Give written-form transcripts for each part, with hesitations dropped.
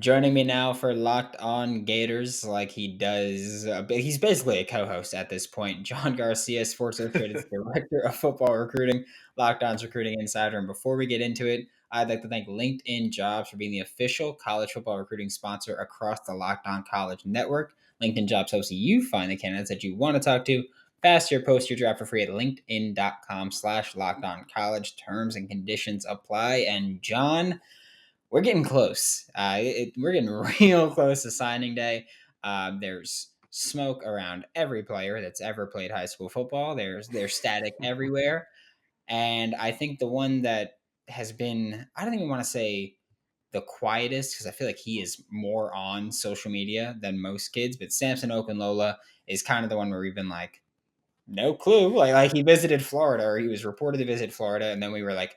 Joining me now for Locked On Gators, like he does, he's basically a co-host at this point. John Garcia, Sports Illustrated's director of football recruiting, Locked On's recruiting insider. And before we get into it, I'd like to thank LinkedIn Jobs for being the official college football recruiting sponsor across the Locked On College network. LinkedIn Jobs helps you find the candidates that you want to talk to faster. Post your job for free at linkedin.com/lockedoncollege. Terms and conditions apply. And John, we're getting close. We're getting real close to signing day. There's smoke around every player that's ever played high school football. There's static everywhere, and I think the one that has been, I don't even want to say the quietest, because I feel like he is more on social media than most kids, but Samson Okunlola is kind of the one where we've been like, no clue. Like he visited Florida, or he was reported to visit Florida, and then we were like,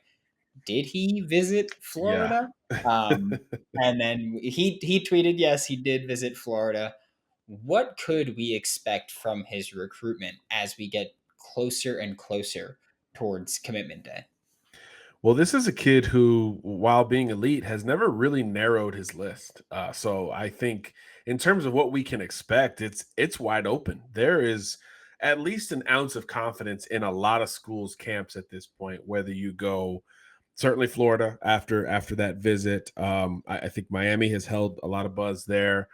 did he visit Yeah. Florida? Um, and then he tweeted, yes, he did visit Florida. What could we expect from his recruitment as we get closer and closer towards commitment day? Well, this is a kid who, while being elite, has never really narrowed his list. So I think in terms of what we can expect, it's wide open. There is at least an ounce of confidence in a lot of schools' camps at this point. Whether you go, certainly Florida after that visit, I think Miami has held a lot of buzz there.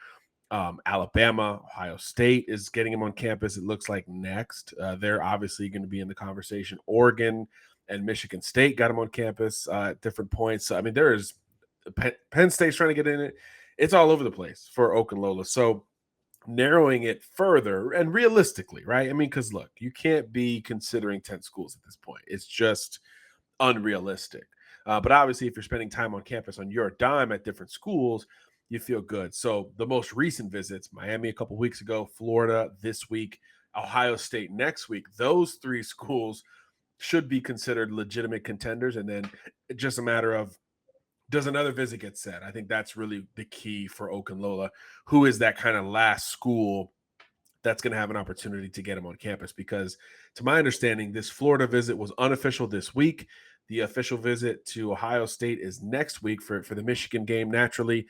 Alabama, Ohio State is getting him on campus. It looks like next. They're obviously going to be in the conversation. Oregon and Michigan State got him on campus at different points. So, I mean, there is Penn State's trying to get in it. It's all over the place for Okunlola. So narrowing it further and realistically, right? I mean, because look, you can't be considering 10 schools at this point. It's just unrealistic. But obviously, if you're spending time on campus on your dime at different schools, you feel good. So the most recent visits, Miami a couple weeks ago, Florida this week, Ohio State next week, those three schools should be considered legitimate contenders. And then just a matter of, does another visit get set? I think that's really the key for Okunlola. Who is that kind of last school that's going to have an opportunity to get him on campus? Because to my understanding, this Florida visit was unofficial this week. The official visit to Ohio State is next week for the Michigan game, naturally.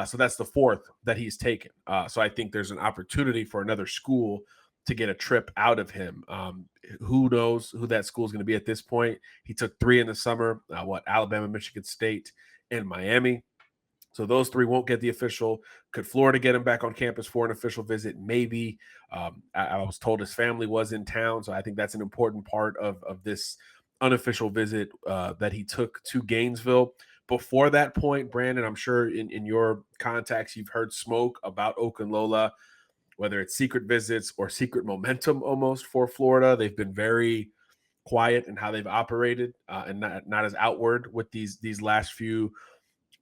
So that's the fourth that he's taken. So I think there's an opportunity for another school to get a trip out of him. Who knows who that school is going to be at this point? He took three in the summer, Alabama, Michigan State, and Miami. So those three won't get the official. Could Florida get him back on campus for an official visit? Maybe. I was told his family was in town, so I think that's an important part of this unofficial visit that he took to Gainesville. Before that point, Brandon, I'm sure in your contacts you've heard smoke about Okunlola, whether it's secret visits or secret momentum almost for Florida. They've been very quiet in how they've operated and not as outward with these last few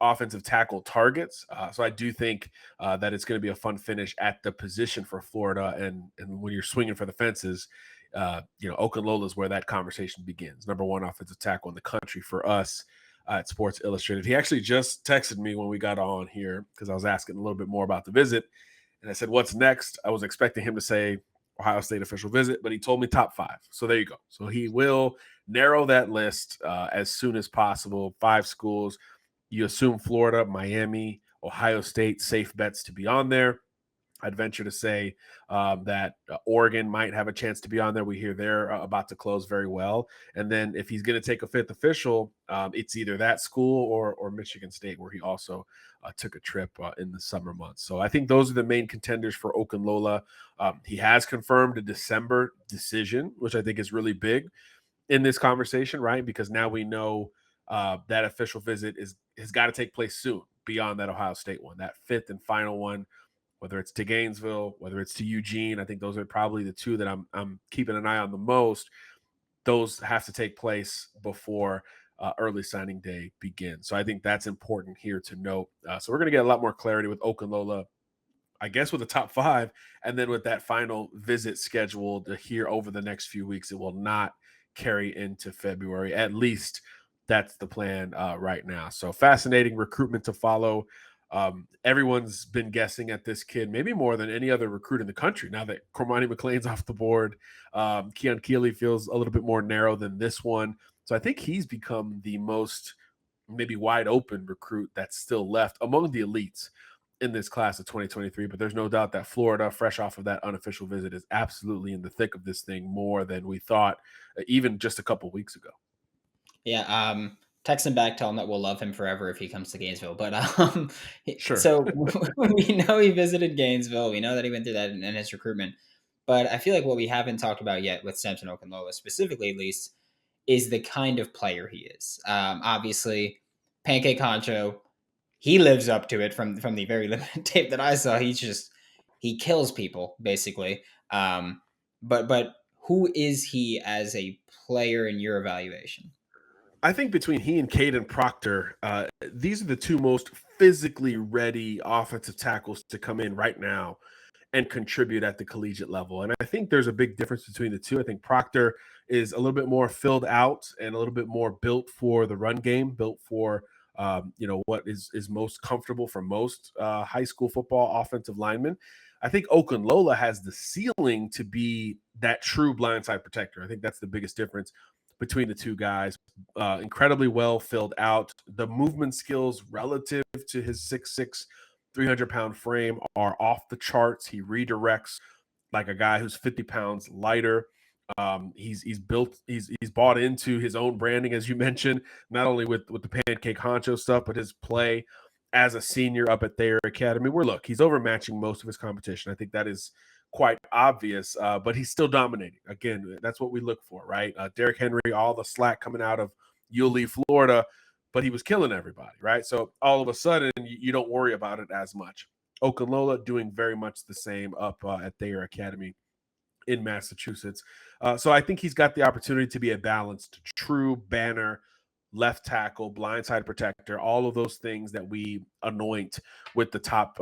offensive tackle targets. So I do think that it's going to be a fun finish at the position for Florida. And when you're swinging for the fences, Okunlola is where that conversation begins. Number one offensive tackle in the country for us at Sports Illustrated. He actually just texted me when we got on here because I was asking a little bit more about the visit. And I said, what's next? I was expecting him to say Ohio State official visit, but he told me top five. So there you go. So he will narrow that list as soon as possible. 5 schools. You assume Florida, Miami, Ohio State, safe bets to be on there. I'd venture to say that Oregon might have a chance to be on there. We hear they're about to close very well. And then if he's going to take a fifth official, it's either that school or Michigan State, where he also took a trip in the summer months. So I think those are the main contenders for Okunlola. He has confirmed a December decision, which I think is really big in this conversation, right? Because now we know that official visit has got to take place soon beyond that Ohio State one, that fifth and final one, whether it's to Gainesville, whether it's to Eugene. I think those are probably the two that I'm keeping an eye on the most. Those have to take place before early signing day begins. So I think that's important here to note. So we're going to get a lot more clarity with Okunlola, I guess, with the top 5, and then with that final visit scheduled here over the next few weeks. It will not carry into February. At least that's the plan right now. So fascinating recruitment to follow. Everyone's been guessing at this kid, maybe more than any other recruit in the country. Now that Cormani McLean's off the board, Keon Keeley feels a little bit more narrow than this one. So I think he's become the most maybe wide open recruit that's still left among the elites in this class of 2023. But there's no doubt that Florida, fresh off of that unofficial visit, is absolutely in the thick of this thing more than we thought, even just a couple weeks ago. Yeah, text him back, tell him that we'll love him forever if he comes to Gainesville. But Sure. so we know he visited Gainesville. We know that he went through that in his recruitment. But I feel like what we haven't talked about yet with Samson Okunlola, specifically at least, is the kind of player he is. Obviously, Pancake Honcho, he lives up to it from the very limited tape that I saw. He kills people basically. But who is he as a player in your evaluation? I think between he and Caden Proctor, these are the two most physically ready offensive tackles to come in right now and contribute at the collegiate level. And I think there's a big difference between the two. I think Proctor is a little bit more filled out and a little bit more built for the run game, built for what is most comfortable for most high school football offensive linemen. I think Okunlola has the ceiling to be that true blindside protector. I think that's the biggest difference between the two guys. Incredibly well filled out. The movement skills relative to his 6'6", 300-pound frame are off the charts. He redirects like a guy who's 50 pounds lighter. He's bought into his own branding, as you mentioned, not only with the Pancake Honcho stuff, but his play as a senior up at Thayer Academy. He's overmatching most of his competition. I think that is quite obvious, but he's still dominating. Again, that's what we look for, right? Derrick Henry, all the slack coming out of Yulee, Florida, but he was killing everybody, right? So all of a sudden, you don't worry about it as much. Okunlola doing very much the same up at Thayer Academy in Massachusetts. So I think he's got the opportunity to be a balanced, true banner, left tackle, blindside protector, all of those things that we anoint with the top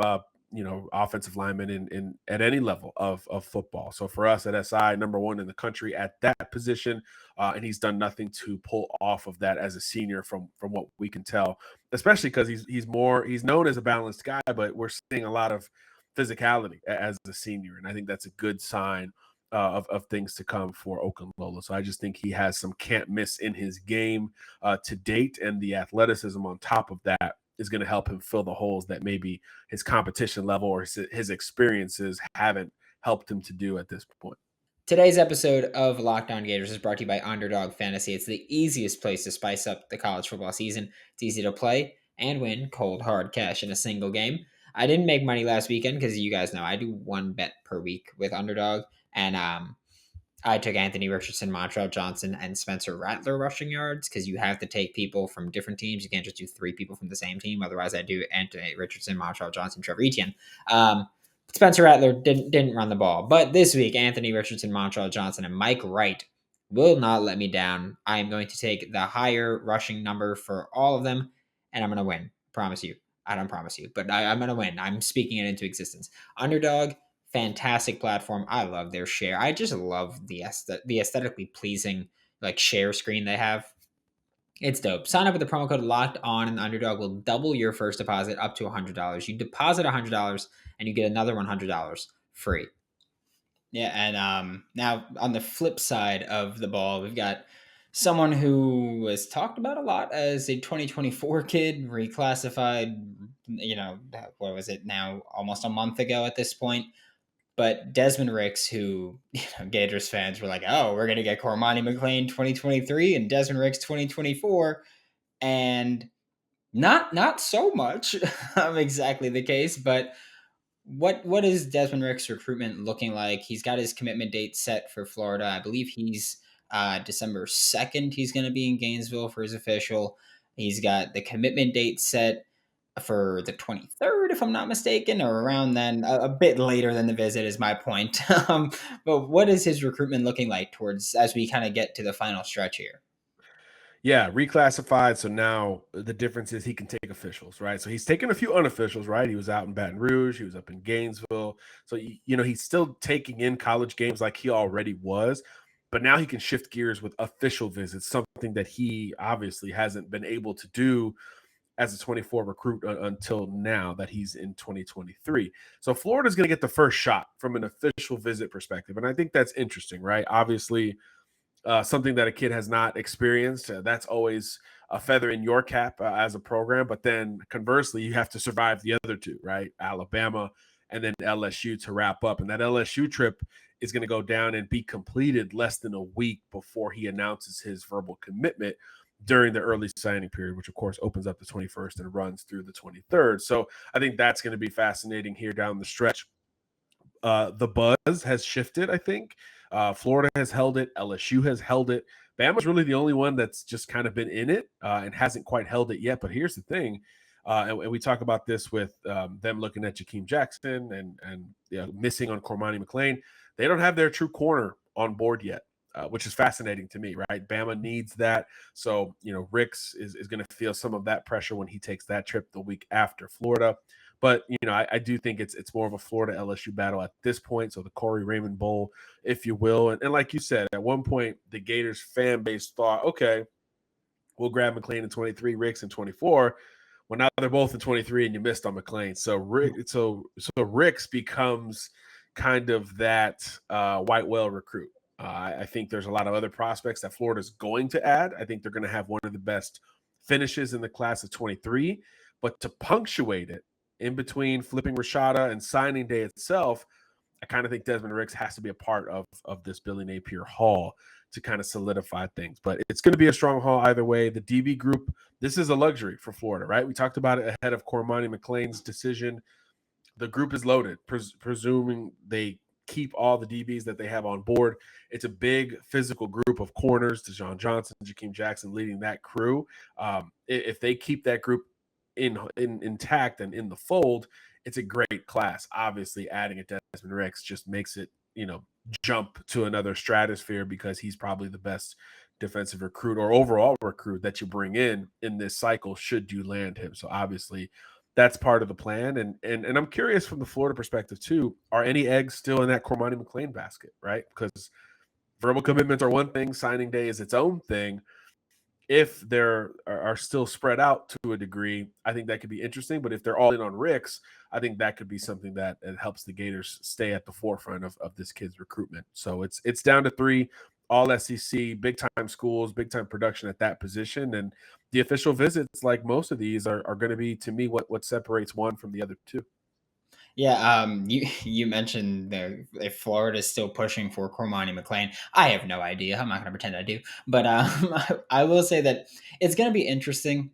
offensive linemen in at any level of football. So for us at SI, number one in the country at that position, and he's done nothing to pull off of that as a senior from what we can tell, especially because he's known as a balanced guy, but we're seeing a lot of physicality as a senior, and I think that's a good sign of things to come for Okunlola. So I just think he has some can't miss in his game to date, and the athleticism on top of that is going to help him fill the holes that maybe his competition level or his experiences haven't helped him to do at this point. Today's episode of Locked On Gators is brought to you by Underdog Fantasy. It's the easiest place to spice up the college football season. It's easy to play and win cold, hard cash in a single game. I didn't make money last weekend because you guys know I do one bet per week with Underdog. And I took Anthony Richardson, Montrell Johnson, and Spencer Rattler rushing yards because you have to take people from different teams. You can't just do three people from the same team. Otherwise, I do Anthony Richardson, Montrell Johnson, Trevor Etienne. Spencer Rattler didn't run the ball. But this week, Anthony Richardson, Montrell Johnson, and Mike Wright will not let me down. I am going to take the higher rushing number for all of them, and I'm going to win. Promise you. I don't promise you, but I'm going to win. I'm speaking it into existence. Underdog, fantastic platform. I love their share. I just love the aesthetically pleasing like share screen they have. It's dope. Sign up with the promo code Locked On, and the Underdog will double your first deposit up to $100. You deposit $100, and you get another $100 free. Yeah, and now on the flip side of the ball, we've got someone who was talked about a lot as a 2024 kid, reclassified. What was it now? Almost a month ago at this point. But Desmond Ricks, who Gators fans were like, "Oh, we're gonna get Cormani McLean 2023 and Desmond Ricks 2024," and not so much exactly the case. But what is Desmond Ricks' recruitment looking like? He's got his commitment date set for Florida. I believe he's December 2nd. He's going to be in Gainesville for his official. He's got the commitment date set for the 23rd, if I'm not mistaken, or around then, a bit later than the visit is my point. But what is his recruitment looking like towards as we kind of get to the final stretch here? Yeah, reclassified. So now the difference is he can take officials, right? So he's taken a few unofficials, right? He was out in Baton Rouge, he was up in Gainesville. So, he's still taking in college games like he already was, but now he can shift gears with official visits, something that he obviously hasn't been able to do as a 24 recruit until now that he's in 2023. So Florida's going to get the first shot from an official visit perspective. And I think that's interesting, right? Obviously, something that a kid has not experienced. That's always a feather in your cap as a program. But then conversely, you have to survive the other two, right? Alabama and then LSU to wrap up. And that LSU trip is going to go down and be completed less than a week before he announces his verbal commitment during the early signing period, which of course opens up the 21st and runs through the 23rd. So I think that's going to be fascinating here down the stretch. The buzz has shifted, I think. Florida has held it. LSU has held it. Bama's really the only one that's just kind of been in it and hasn't quite held it yet. But here's the thing. And we talk about this with them looking at Jakeem Jackson and missing on Cormani McLean. They don't have their true corner on board yet, which is fascinating to me, right? Bama needs that. So, Ricks is going to feel some of that pressure when he takes that trip the week after Florida. But, I do think it's more of a Florida LSU battle at this point. So the Corey Raymond Bowl, if you will. And like you said, at one point, the Gators fan base thought, okay, we'll grab McLean in 23, Ricks in 24. Well, now they're both in 23 and you missed on McLean. So Ricks becomes kind of that white whale recruit. I think there's a lot of other prospects that Florida's going to add. I think they're going to have one of the best finishes in the class of 23. But to punctuate it, in between flipping Rashada and signing day itself, I kind of think Desmond Ricks has to be a part of this Billy Napier haul to kind of solidify things. But it's going to be a strong haul either way. The DB group, this is a luxury for Florida, right? We talked about it ahead of Cormani McLean's decision. The group is loaded, presuming they keep all the DBs that they have on board. It's a big physical group of corners, Deshaun Johnson, Jakeem Jackson leading that crew. If they keep that group intact and in the fold, it's a great class. Obviously, adding a Desmond Ricks just makes it, jump to another stratosphere because he's probably the best defensive recruit or overall recruit that you bring in this cycle should you land him. So obviously that's part of the plan. And I'm curious from the Florida perspective too, are any eggs still in that Cormani McLean basket, right? Because verbal commitments are one thing, signing day is its own thing. If they're are still spread out to a degree, I think that could be interesting. But if they're all in on Ricks, I think that could be something that helps the Gators stay at the forefront of this kid's recruitment. So it's down to 3 all SEC, big time schools, big time production at that position. And the official visits, like most of these, are going to be, to me, what separates one from the other two. Yeah, you mentioned if Florida's still pushing for Cormani McLean. I have no idea. I'm not going to pretend I do, but I will say that it's going to be interesting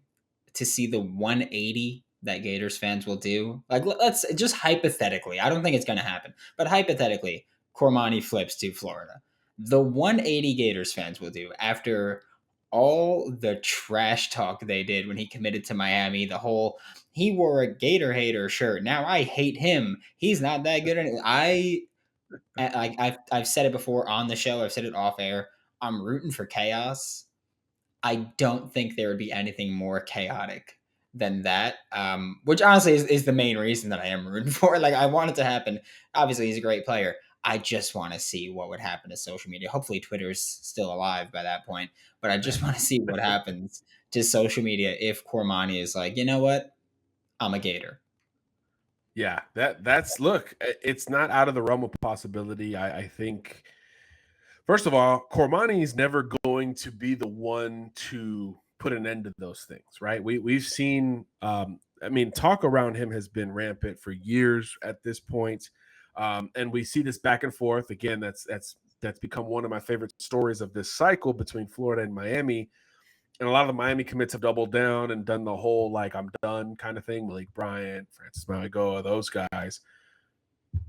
to see the 180 that Gators fans will do. Like, let's just hypothetically. I don't think it's going to happen, but hypothetically, Cormani flips to Florida. The 180 Gators fans will do after all the trash talk they did when he committed to Miami. The whole he wore a Gator hater shirt. Now I hate him. He's not that good. I've said it before on the show. I've said it off air. I'm rooting for chaos. I don't think there would be anything more chaotic than that. Which honestly is the main reason that I am rooting for. Like, I want it to happen. Obviously, he's a great player. I just want to see what would happen to social media. Hopefully, Twitter's still alive by that point. But I just want to see what happens to social media if Cormani is like, you know what? I'm a Gator. Yeah, that's look, it's not out of the realm of possibility. I think, first of all, Cormani is never going to be the one to put an end to those things, right? We've seen, talk around him has been rampant for years at this point, and we see this back and forth again. That's become one of my favorite stories of this cycle between Florida and Miami. And a lot of the Miami commits have doubled down and done the whole like I'm done kind of thing. Malik Bryant, Francis Mauigoa, those guys.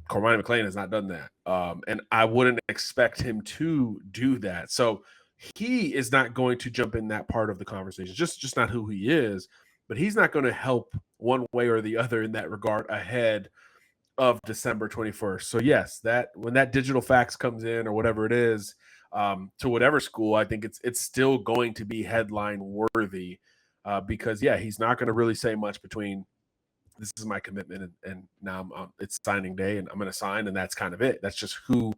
Cormani McLean has not done that. And I wouldn't expect him to do that. So he is not going to jump in that part of the conversation. Just not who he is, but he's not going to help one way or the other in that regard ahead of December 21st. So yes, that when that digital fax comes in or whatever it is, to whatever school, I think it's still going to be headline worthy because he's not going to really say much between this is my commitment and now it's signing day and I'm going to sign and that's kind of it. That's just who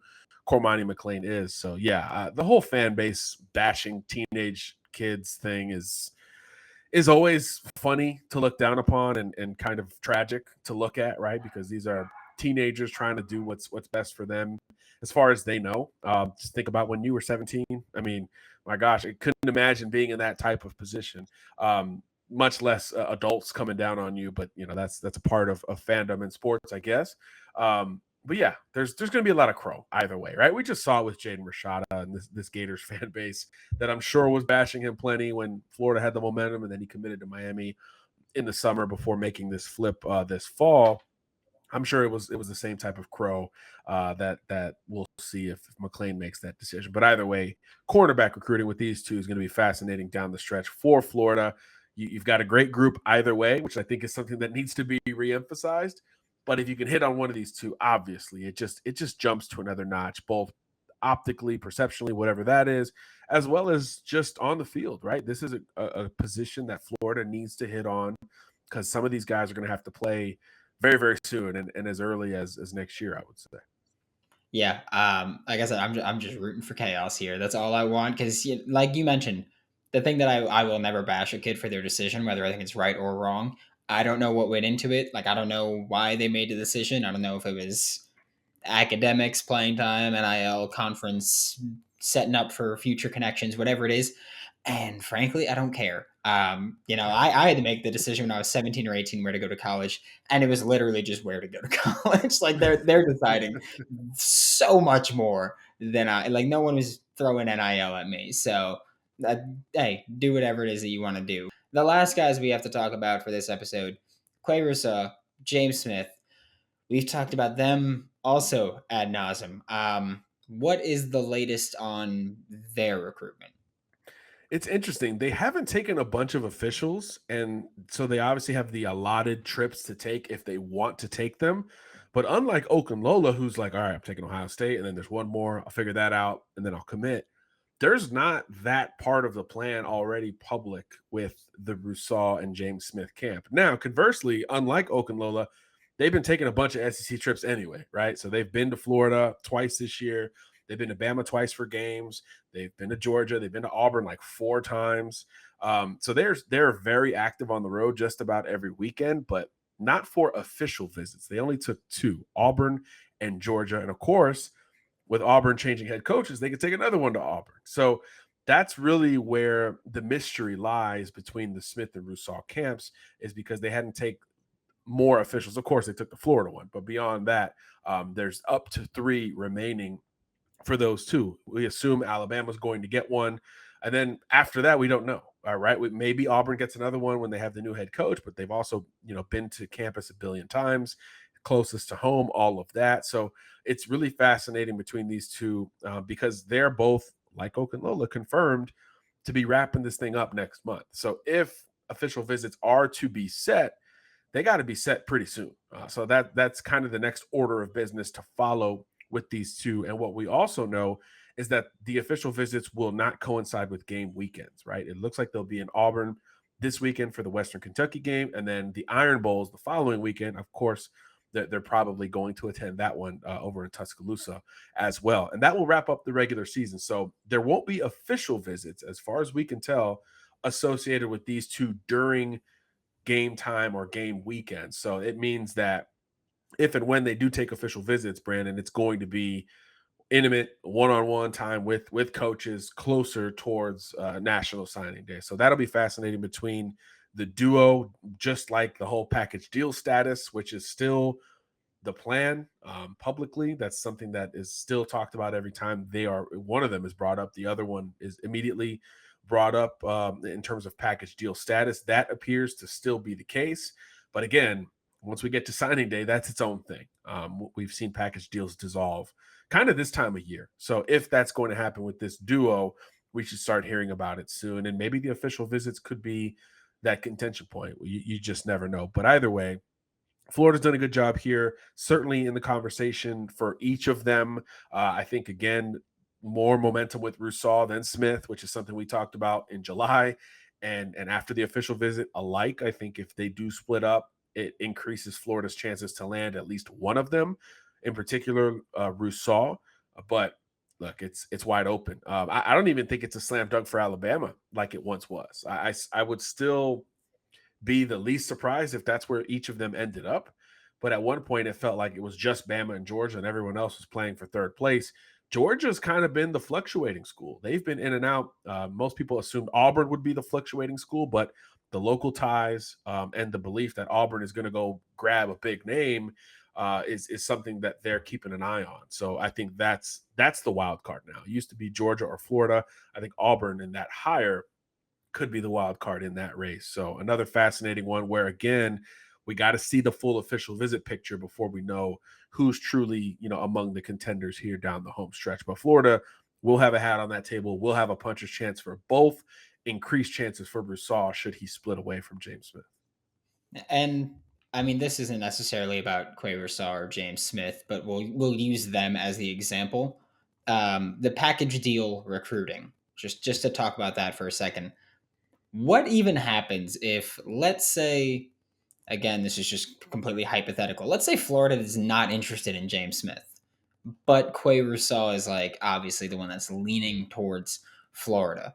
Cormani McLean is. So the whole fan base bashing teenage kids thing is always funny to look down upon and kind of tragic to look at, right? Because these are teenagers trying to do what's best for them as far as they know. Just think about when you were 17. I mean, my gosh, I couldn't imagine being in that type of position. Much less adults coming down on you, but that's a part of fandom in sports, I guess. But yeah, there's going to be a lot of crow either way, right? We just saw it with Jaden Rashada and this Gators fan base that I'm sure was bashing him plenty when Florida had the momentum, and then he committed to Miami in the summer before making this flip this fall. I'm sure it was the same type of crow that we'll see if McLean makes that decision. But either way, cornerback recruiting with these two is going to be fascinating down the stretch for Florida. You've got a great group either way, which I think is something that needs to be reemphasized. But if you can hit on one of these two, obviously it just jumps to another notch, both optically, perceptually, whatever that is, as well as just on the field, right? This is a position that Florida needs to hit on because some of these guys are going to have to play very, very soon and as early as next year, I would say. Yeah, like I said, I'm just rooting for chaos here. That's all I want because, like you mentioned, the thing that I will never bash a kid for their decision, whether I think it's right or wrong. I don't know what went into it. Like I don't know why they made the decision. I don't know if it was academics, playing time, NIL, conference, setting up for future connections, whatever it is. And frankly, I don't care. I had to make the decision when I was 17 or 18 where to go to college, and it was literally just where to go to college. Like they're deciding so much more than I like. No one was throwing NIL at me. So, hey, do whatever it is that you want to do. The last guys we have to talk about for this episode: Qua Russaw, James Smith. We've talked about them also ad nauseum. What is the latest on their recruitment? It's interesting. They haven't taken a bunch of officials, and so they obviously have the allotted trips to take if they want to take them. But unlike Okunlola, who's like, all right, I'm taking Ohio State, and then there's one more, I'll figure that out, and then I'll commit. There's not that part of the plan already public with the Russaw and James Smith camp. Now, conversely, unlike Okunlola, they've been taking a bunch of SEC trips anyway, right? So they've been to Florida twice this year. They've been to Bama twice for games. They've been to Georgia. They've been to Auburn like 4 times. So they're very active on the road just about every weekend, but not for official visits. They only took 2, Auburn and Georgia. And of course, with Auburn changing head coaches, they could take another one to Auburn. So that's really where the mystery lies between the Smith and Russaw camps, is because they hadn't take more officials. Of course, they took the Florida one, but beyond that, there's up to 3 remaining for those 2. We assume Alabama's going to get one. And then after that, we don't know. All right. Maybe Auburn gets another one when they have the new head coach, but they've also, been to campus a billion times, closest to home, all of that. So it's really fascinating between these two because they're both, like Okunlola, confirmed to be wrapping this thing up next month. So if official visits are to be set, they got to be set pretty soon. So that's kind of the next order of business to follow with these two. And what we also know is that the official visits will not coincide with game weekends, right? It looks like they'll be in Auburn this weekend for the Western Kentucky game, and then the Iron Bowls the following weekend. Of course, they're probably going to attend that one over in Tuscaloosa as well. And that will wrap up the regular season. So there won't be official visits, as far as we can tell, associated with these two during game time or game weekend. So it means that if and when they do take official visits, Brandon, it's going to be intimate one-on-one time with coaches closer towards National Signing Day. So that'll be fascinating between the duo, just like the whole package deal status, which is still the plan publicly. That's something that is still talked about every time one of them is brought up. The other one is immediately brought up in terms of package deal status. That appears to still be the case. But again, once we get to signing day, that's its own thing. We've seen package deals dissolve kind of this time of year. So if that's going to happen with this duo, we should start hearing about it soon. And maybe the official visits could be that contention point. You just never know. But either way, Florida's done a good job here, certainly in the conversation for each of them. I think, again, more momentum with Russaw than Smith, which is something we talked about in July. And after the official visit alike, I think if they do split up, it increases Florida's chances to land at least one of them, in particular Russaw. But look, it's wide open. I don't even think it's a slam dunk for Alabama like it once was. I would still be the least surprised if that's where each of them ended up. but at one point it felt like it was just Bama and Georgia and everyone else was playing for third place. Georgia's kind of been the fluctuating school. They've been in and out. Most people assumed Auburn would be the fluctuating school, but the local ties and the belief that Auburn is going to go grab a big name is something that they're keeping an eye on. So I think that's the wild card now. It used to be Georgia or Florida. I think Auburn in that higher could be the wild card in that race. So another fascinating one where again we got to see the full official visit picture before we know who's truly among the contenders here down the home stretch. But Florida will have a hat on that table. We'll have a puncher's chance for both. Increased chances for Russaw should he split away from James Smith. And I mean, this isn't necessarily about Qua Russaw or James Smith, but we'll use them as the example. The package deal recruiting, just to talk about that for a second. What even happens if, let's say, again, this is just completely hypothetical. Let's say Florida is not interested in James Smith, but Qua Russaw is like obviously the one that's leaning towards Florida.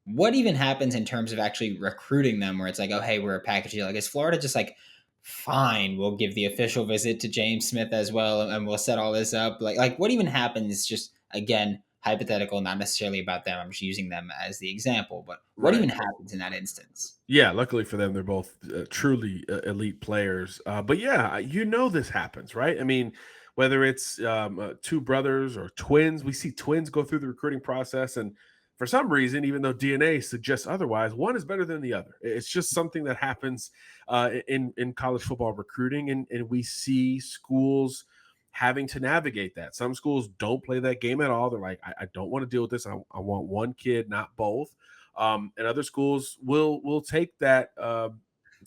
What even happens in terms of actually recruiting them where it's like, oh, hey, we're a package deal? Like, is Florida just like, fine, we'll give the official visit to James Smith as well and we'll set all this up? Like what even happens? Just again, hypothetical, not necessarily about them. I'm just using them as the example, but what Right. even happens in that instance? Yeah, luckily for them, they're both truly elite players. But yeah, this happens, right? I mean, whether it's two brothers or twins, we see twins go through the recruiting process, and for some reason, even though DNA suggests otherwise, one is better than the other. It's just something that happens in college football recruiting, and we see schools having to navigate that. Some schools don't play that game at all. They're like, I don't want to deal with this. I want one kid, not both. And other schools will take that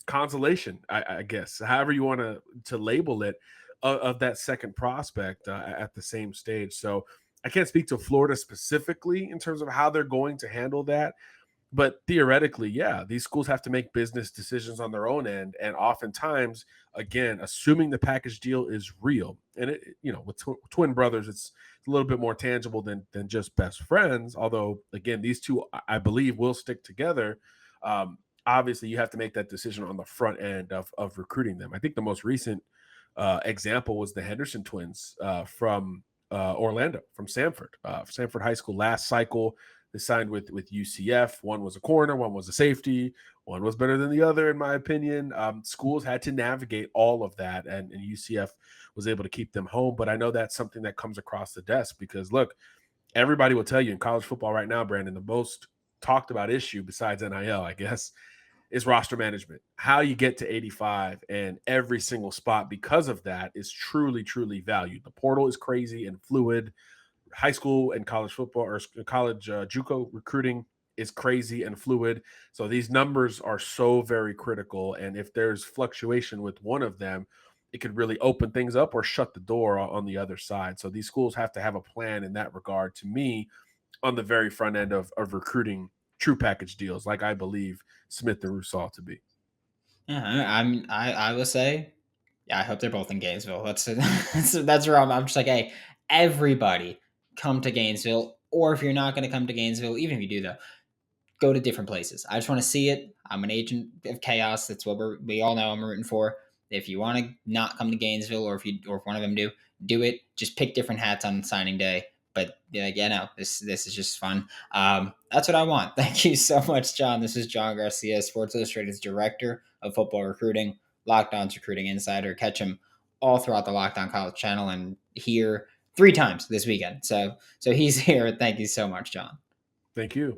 consolation, I guess, however you want to label it, of that second prospect at the same stage. So I can't speak to Florida specifically in terms of how they're going to handle that. But theoretically, yeah, these schools have to make business decisions on their own end. And oftentimes, again, assuming the package deal is real, and with twin brothers, it's a little bit more tangible than just best friends. Although, again, these two, I believe, will stick together. Obviously, you have to make that decision on the front end of recruiting them. I think the most recent example was the Henderson twins from Orlando, from Sanford High School last cycle. They signed with UCF. One was a corner, one was a safety. One was better than the other, in my opinion. Schools had to navigate all of that, and UCF was able to keep them home. But I know that's something that comes across the desk because, look, everybody will tell you in college football right now, Brandon, the most talked about issue besides NIL, I guess, is roster management. How you get to 85 and every single spot because of that is truly, truly valued. The portal is crazy and fluid. High school and college football or college JUCO recruiting is crazy and fluid. So these numbers are so very critical. And if there's fluctuation with one of them, it could really open things up or shut the door on the other side. So these schools have to have a plan in that regard, to me, on the very front end of recruiting true package deals, like I believe Smith and Russaw to be. Yeah, I will say, yeah, I hope they're both in Gainesville. That's where I'm just like, hey, everybody come to Gainesville, or if you're not going to come to Gainesville, even if you do though, go to different places. I just want to see it. I'm an agent of chaos. That's what we all know I'm rooting for. If you want to not come to Gainesville, or if one of them do it. Just pick different hats on signing day. But yeah, this is just fun. That's what I want. Thank you so much, John. This is John Garcia, Sports Illustrated's director of football recruiting, Locked On's recruiting insider. Catch him all throughout the Locked On College channel and here 3 times this weekend. So he's here. Thank you so much, John. Thank you.